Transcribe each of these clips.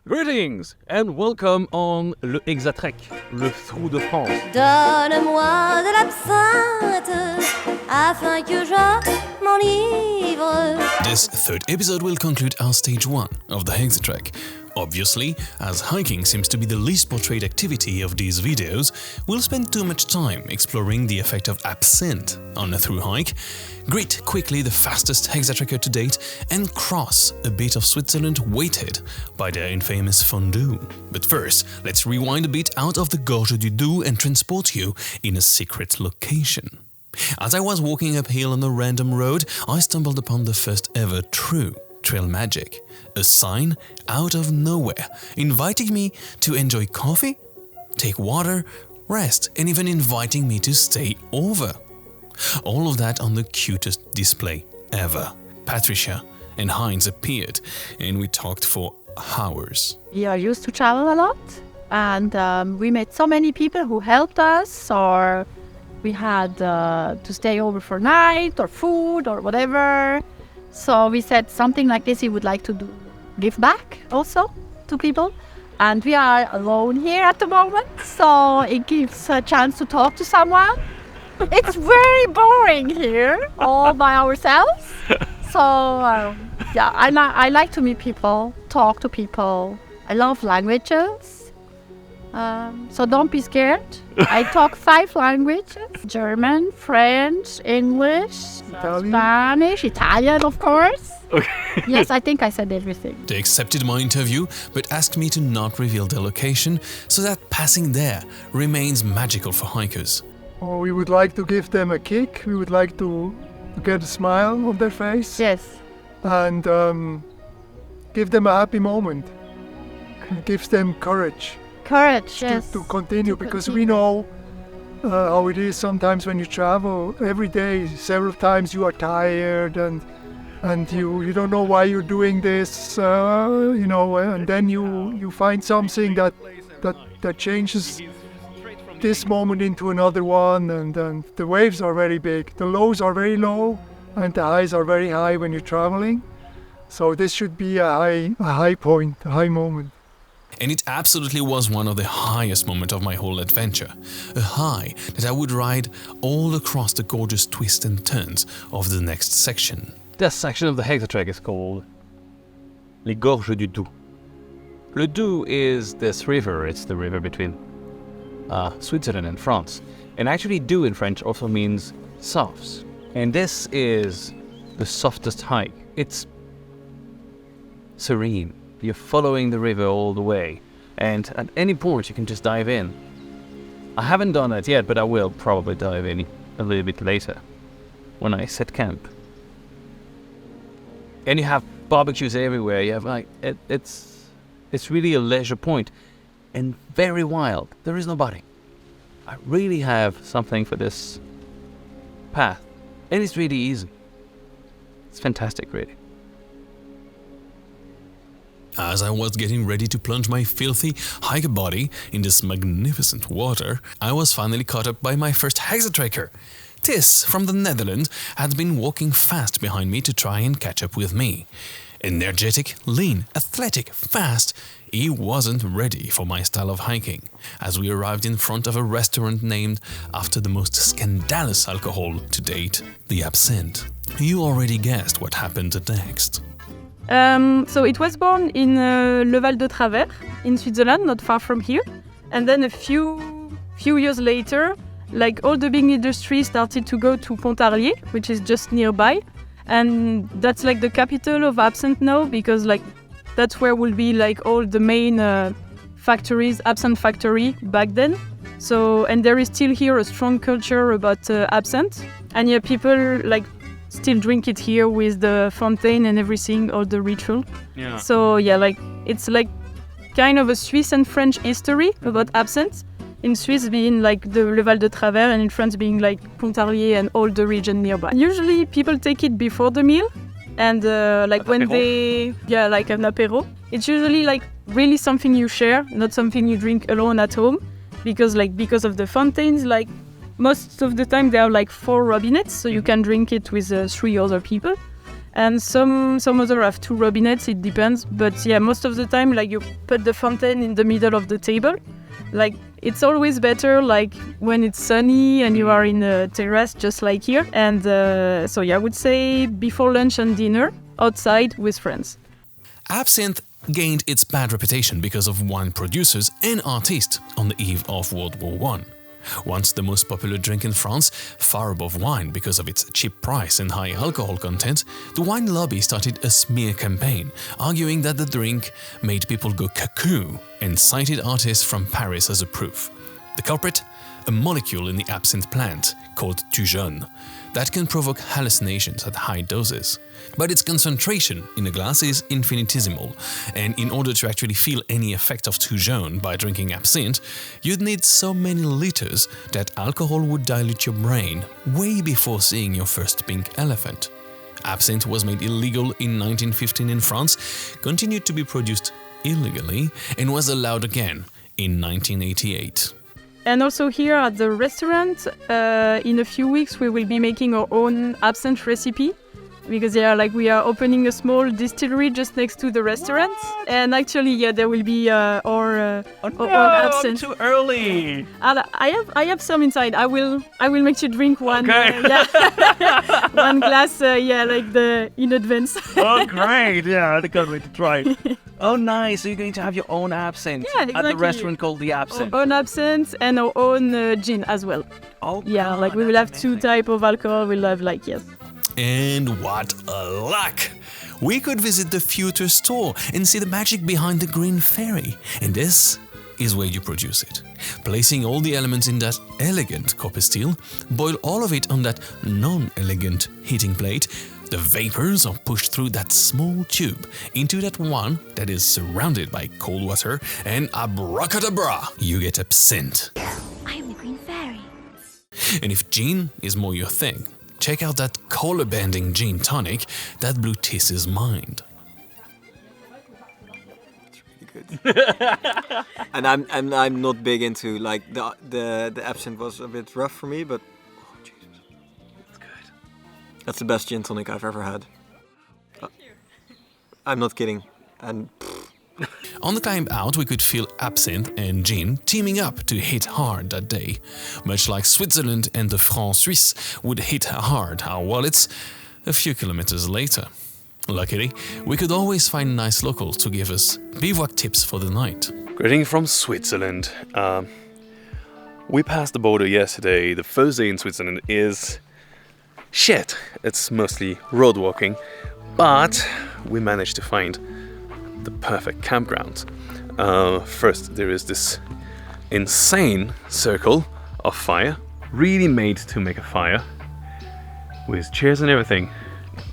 Greetings and welcome on le Hexatrack, le Thru de France. Donne-moi de l'absinthe afin que je m'enivre. This third episode will conclude our stage 1 of the Hexatrack. Obviously, as hiking seems to be the least portrayed activity of these videos, we'll spend too much time exploring the effect of absinthe on a thru hike, greet quickly the fastest Hexatracker to date, and cross a bit of Switzerland weighted by their infamous Fondue. But first, let's rewind a bit out of the Gorges du Doubs and transport you in a secret location. As I was walking uphill on a random road, I stumbled upon the first ever true trail magic, a sign out of nowhere inviting me to enjoy coffee, take water, rest, and even inviting me to stay over. All of that on the cutest display ever. Patricia and Heinz appeared and we talked for hours. We are used to travel a lot, and we met so many people who helped us, or we had to stay over for night or food or whatever. So we said something like this we would like to give back also to people. And we are alone here at the moment, so it gives a chance to talk to someone. It's very boring here, all by ourselves. So I like to meet people, talk to people. I love languages. So don't be scared. I talk 5 languages: German, French, English, Spanish, Italian, of course. Okay. Yes, I think I said everything. They accepted my interview, but asked me to not reveal their location so that passing there remains magical for hikers. We would like to give them a kick. We would like to get a smile on their face. Yes. And give them a happy moment. It gives them courage. Courage, yes. To continue, because we know how it is sometimes when you travel every day. Several times you are tired and you don't know why you're doing this, and then you find something that changes this moment into another one, and the waves are very big, the lows are very low, and the highs are very high when you're traveling. So this should be a high point, a high moment. And it absolutely was one of the highest moments of my whole adventure. A high that I would ride all across the gorgeous twists and turns of the next section. This section of the Hexatrack is called les Gorges du Doubs. Le Doubs is this river. It's the river between Switzerland and France. And actually Doubs in French also means soft. And this is the softest hike. It's serene. You're following the river all the way, and at any point you can just dive in. I haven't done it yet, but I will probably dive in a little bit later when I set camp. And you have barbecues everywhere. You have it's really a leisure point and very wild. There is nobody. I really have something for this path, and it's really easy. It's fantastic, really. As I was getting ready to plunge my filthy hiker body in this magnificent water, I was finally caught up by my first Hexatracker. Tis, from the Netherlands, had been walking fast behind me to try and catch up with me. Energetic, lean, athletic, fast, he wasn't ready for my style of hiking, as we arrived in front of a restaurant named after the most scandalous alcohol to date, the Absinthe. You already guessed what happened next. So it was born in Le Val de Travers in Switzerland, not far from here. And then a few years later, like all the big industries started to go to Pontarlier, which is just nearby. And that's like the capital of absinthe now, because like that's where will be like all the main factories, absinthe factory back then. So, and there is still here a strong culture about absinthe. And yeah, people like still drink it here with the fountain and everything, all the ritual. Yeah. So yeah, like it's like kind of a Swiss and French history about absinthe. In Swiss being like the Le Val de Travers, and in France being like Pontarlier and all the region nearby. Usually people take it before the meal, and like when they, like an apéro. It's usually like really something you share, not something you drink alone at home, because of the fountains, like most of the time there are like 4 robinets, so you can drink it with 3 other people. And some other have 2 robinets, it depends. But yeah, most of the time, like you put the fountain in the middle of the table. Like it's always better like when it's sunny and you are in a terrace just like here. And so yeah, I would say before lunch and dinner, outside with friends. Absinthe gained its bad reputation because of wine producers and artists on the eve of World War I. Once the most popular drink in France, far above wine because of its cheap price and high alcohol content, the wine lobby started a smear campaign, arguing that the drink made people go cuckoo and cited artists from Paris as a proof. The culprit? A molecule in the absinthe plant called Thru that can provoke hallucinations at high doses. But its concentration in a glass is infinitesimal, and in order to actually feel any effect of Thru by drinking absinthe, you'd need so many liters that alcohol would dilute your brain way before seeing your first pink elephant. Absinthe was made illegal in 1915 in France, continued to be produced illegally, and was allowed again in 1988. And also here at the restaurant, in a few weeks we will be making our own absinthe recipe. Because we are opening a small distillery just next to the restaurant, and actually, there will be our own absinthe. Too early. I have some inside. I will make you drink one. Okay. One glass. In advance. Oh, great! Yeah, I can't wait to try it. Oh, nice. So you're going to have your own absinthe exactly. at the restaurant called the Absinthe. Our own absinthe and our own gin as well. Oh, yeah, God, we will have amazing. 2 types of alcohol. We'll have yes. And what a luck! We could visit the future store and see the magic behind the green fairy. And this is where you produce it. Placing all the elements in that elegant copper steel, boil all of it on that non-elegant heating plate. The vapors are pushed through that small tube into that one that is surrounded by cold water, and abracadabra, you get absinthe. I am the green fairy. And if gin is more your thing, check out that color-bending gin tonic that blew Tiss's mind. It's really good. And I'm not big into the absinthe was a bit rough for me, but oh Jesus, it's good. That's the best gin tonic I've ever had. I'm not kidding. And On the climb out, we could feel absinthe and gin teaming up to hit hard that day, much like Switzerland and the franc suisse would hit hard our wallets a few kilometers later. Luckily, we could always find nice locals to give us bivouac tips for the night. Greeting from Switzerland. We passed the border yesterday. The first day in Switzerland is shit. It's mostly road walking, but we managed to find the perfect campground. First, there is this insane circle of fire, really made to make a fire, with chairs and everything.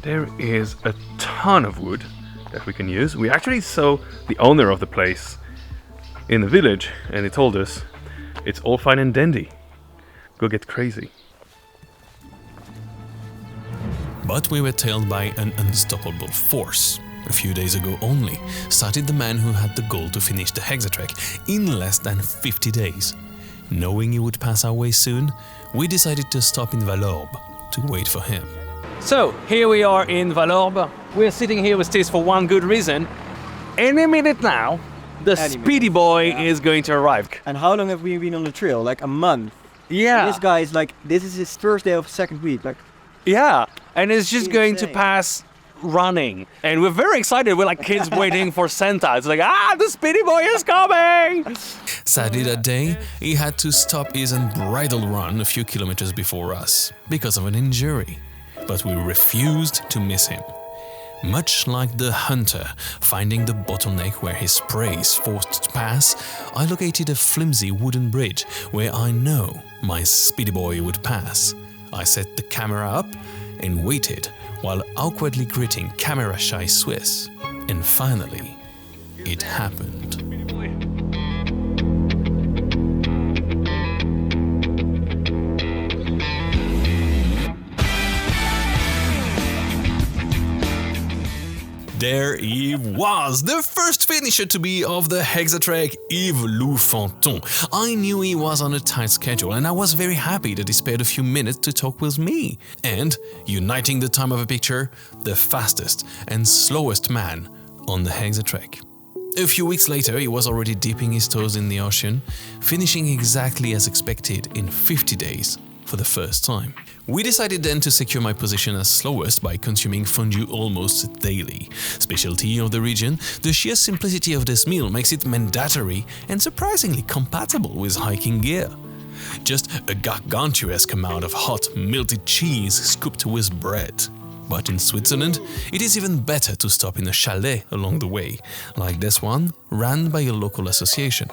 There is a ton of wood that we can use. We actually saw the owner of the place in the village, and he told us it's all fine and dandy. Go get crazy. But we were tailed by an unstoppable force. A few days ago only, started the man who had the goal to finish the Hexatrack in less than 50 days. Knowing he would pass our way soon, we decided to stop in Valorbe to wait for him. So, here we are in Valorbe. We're sitting here with Tis for one good reason. Any minute now, the speedy boy is going to arrive. And how long have we been on the trail? Like a month. Yeah. This guy is this is his first day of second week. Yeah, and it's just going to Insane. pass running. And we're very excited. We're like kids waiting for Santa. It's like, the speedy boy is coming! Sadly that day, he had to stop his unbridled run a few kilometers before us because of an injury. But we refused to miss him. Much like the hunter finding the bottleneck where his prey is forced to pass, I located a flimsy wooden bridge where I know my speedy boy would pass. I set the camera up and waited while awkwardly greeting camera-shy Swiss. And finally, it happened. There he he was the first finisher to be of the HexaTrek, Yves-Loup Fanton. I knew he was on a tight schedule and I was very happy that he spared a few minutes to talk with me. And, uniting the time of a picture, the fastest and slowest man on the HexaTrek. A few weeks later, he was already dipping his toes in the ocean, finishing exactly as expected in 50 days for the first time. We decided then to secure my position as slowest by consuming fondue almost daily. Specialty of the region, the sheer simplicity of this meal makes it mandatory and surprisingly compatible with hiking gear. Just a gargantuesque amount of hot, melted cheese scooped with bread. But in Switzerland, it is even better to stop in a chalet along the way, like this one, run by a local association.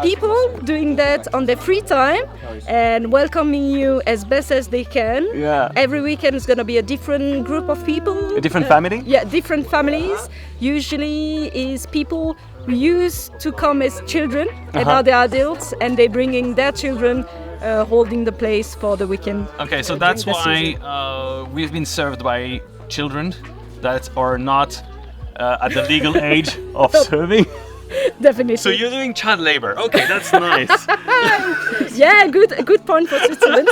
People doing that on their free time and welcoming you as best as they can. Yeah. Every weekend is going to be a different group of people. A different family? Yeah, different families. Usually is people who used to come as children and now they're adults and they're bringing their children holding the place for the weekend. Okay, so that's why we've been served by children that are not at the legal age of serving. Definitely. So you're doing child labor. Okay, that's nice. Yeah, good point for Switzerland.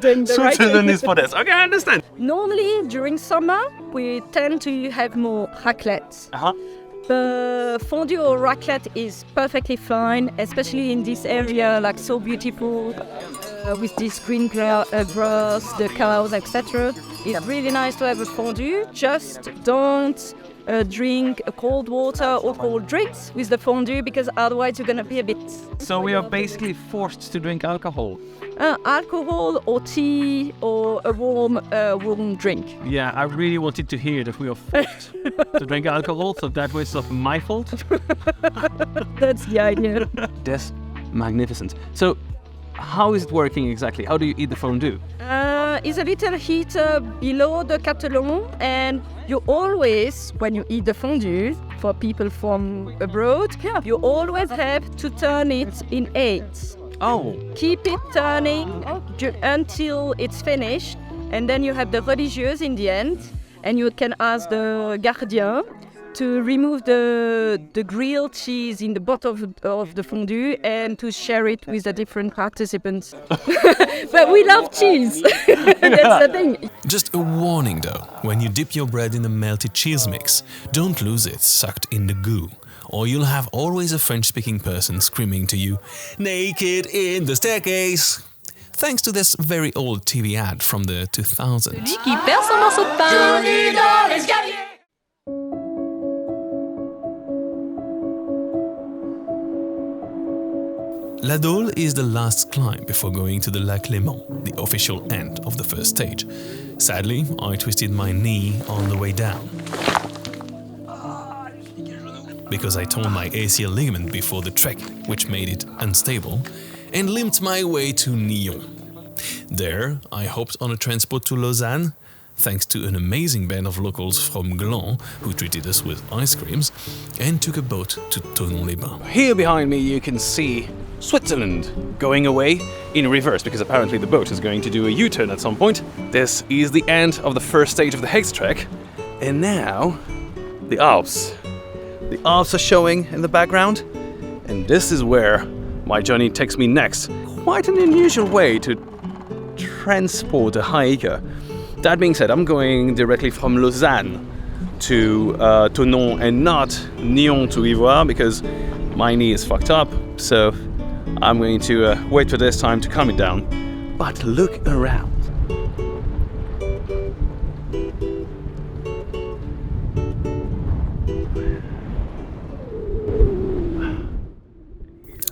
Doing the right Switzerland thing. is for this. Okay, I understand. Normally, during summer, we tend to have more raclette. The fondue or raclette is perfectly fine, especially in this area, like so beautiful, with this green grass, the cows, etc. It's really nice to have a fondue. Just don't drink cold water or cold drinks with the fondue because otherwise you're going to be a bit... So we are basically forced to drink alcohol. Alcohol or tea or a warm drink. Yeah, I really wanted to hear that we are forced to drink alcohol, so that was of my fault. That's the idea. That's magnificent. So, how is it working exactly? How do you eat the fondue? It's a little heater below the cartapouille, and you always, when you eat the fondue, for people from abroad, you always have to turn it in 8. Oh. Keep it turning until it's finished, and then you have the religieuse in the end, and you can ask the gardien to remove the grilled cheese in the bottom of the fondue and to share it with the different participants. But we love cheese. That's the thing. Just a warning though, when you dip your bread in the melted cheese mix, don't lose it sucked in the goo, or you'll have always a French-speaking person screaming to you, "Naked in the staircase!" Thanks to this very old TV ad from the 2000s. La Dole is the last climb before going to the Lac Léman, the official end of the first stage. Sadly, I twisted my knee on the way down because I torn my ACL ligament before the trek, which made it unstable, and limped my way to Nyon. There, I hopped on a transport to Lausanne, thanks to an amazing band of locals from Gland who treated us with ice creams, and took a boat to Thonon-les-Bains. Here behind me you can see Switzerland going away in reverse, because apparently the boat is going to do a U-turn at some point. This is the end of the first stage of the Hexatrack, and now the Alps. The Alps are showing in the background, and this is where my journey takes me next. Quite an unusual way to transport a hiker. That being said, I'm going directly from Lausanne to Thonon and not Nyon to Ivoire because my knee is fucked up, so I'm going to wait for this time to calm it down. But look around.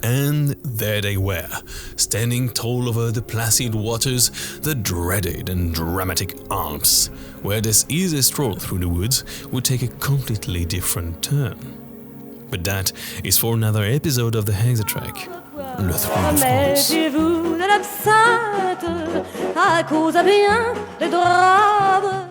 And there they were, standing tall over the placid waters, the dreaded and dramatic Alps, where this easy stroll through the woods would take a completely different turn. But that is for another episode of the Hexatrack, Le Thru de France. Mettez-vous de l'absinthe à cause à bien des drapes.